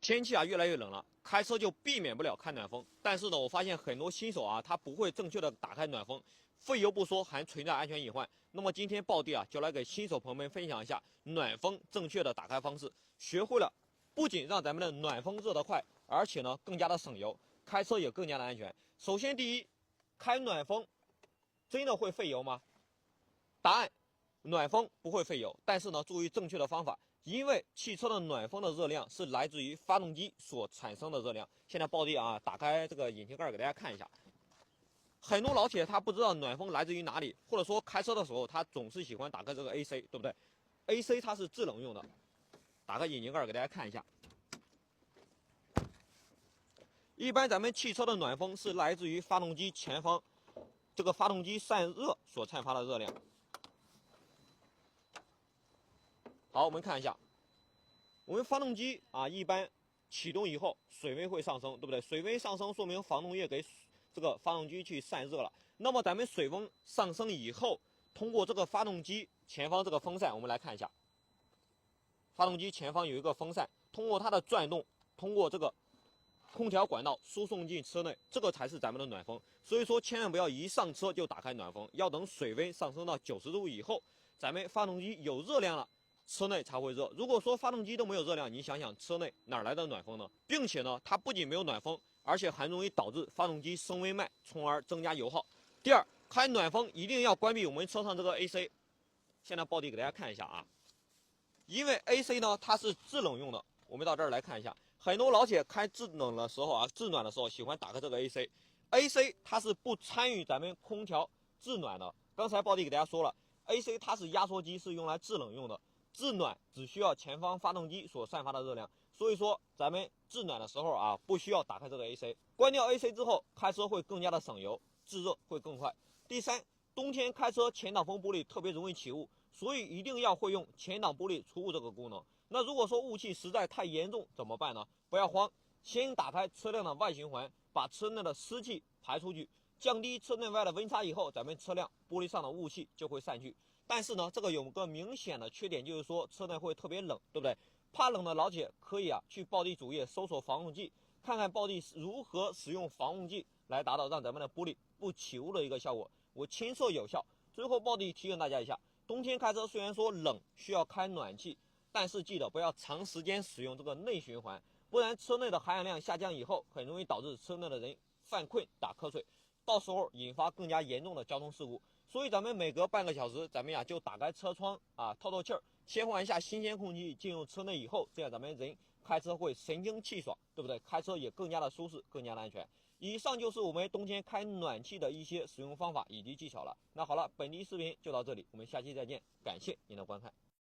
天气啊越来越冷了，开车就避免不了开暖风。但是呢，我发现很多新手啊，他不会正确的打开暖风，费油不说，还存在安全隐患。那么今天暴弟啊，就来给新手朋友们分享一下暖风正确的打开方式。学会了，不仅让咱们的暖风热得快，而且呢更加的省油，开车也更加的安全。首先第一，开暖风真的会费油吗？答案：暖风不会费油，但是呢，注意正确的方法。因为汽车的暖风的热量是来自于发动机所产生的热量。现在暴弟啊，打开这个引擎盖给大家看一下。很多老铁他不知道暖风来自于哪里，或者说开车的时候他总是喜欢打开这个 AC， 对不对 ？AC 它是制冷用的。打开引擎盖给大家看一下。一般咱们汽车的暖风是来自于发动机前方这个发动机散热所散发的热量。好，我们看一下，我们发动机啊，一般启动以后，水温会上升，对不对？水温上升说明防冻液给这个发动机去散热了。那么咱们水温上升以后，通过这个发动机前方这个风扇，我们来看一下，发动机前方有一个风扇，通过它的转动，通过这个空调管道输送进车内，这个才是咱们的暖风。所以说，千万不要一上车就打开暖风，要等水温上升到90度以后，咱们发动机有热量了，车内才会热。如果说发动机都没有热量，你想想车内哪来的暖风呢？并且呢，它不仅没有暖风，而且还容易导致发动机升温慢，从而增加油耗。第二，开暖风一定要关闭我们车上这个 AC。现在暴弟给大家看一下啊，因为 AC 呢它是制冷用的，我们到这儿来看一下。很多老铁开制冷的时候啊，制暖的时候喜欢打开这个 AC 它是不参与咱们空调制暖的。刚才暴弟给大家说了 ，AC 它是压缩机，是用来制冷用的。制暖只需要前方发动机所散发的热量，所以说咱们制暖的时候啊，不需要打开这个 AC。关掉 AC 之后，开车会更加的省油，制热会更快。第三，冬天开车前挡风玻璃特别容易起雾，所以一定要会用前挡玻璃除雾这个功能。那如果说雾气实在太严重怎么办呢？不要慌，先打开车辆的外循环，把车内的湿气排出去，降低车内外的温差以后，咱们车辆玻璃上的雾气就会散去。但是呢，这个有个明显的缺点，就是说车内会特别冷，对不对？怕冷的老铁可以去暴弟主页搜索防雾剂，看看暴弟如何使用防雾剂来达到让咱们的玻璃不起雾的一个效果。我亲测有效。最后暴弟提醒大家一下，冬天开车虽然说冷需要开暖气，但是记得不要长时间使用这个内循环，不然车内的含氧量下降以后，很容易导致车内的人犯困打瞌睡，到时候引发更加严重的交通事故。所以咱们每隔半个小时，咱们就打开车窗啊，透透气儿，切换一下新鲜空气进入车内以后，这样咱们人开车会神清气爽，对不对？开车也更加的舒适，更加的安全。以上就是我们冬天开暖气的一些使用方法以及技巧了。那好了，本期视频就到这里，我们下期再见，感谢您的观看。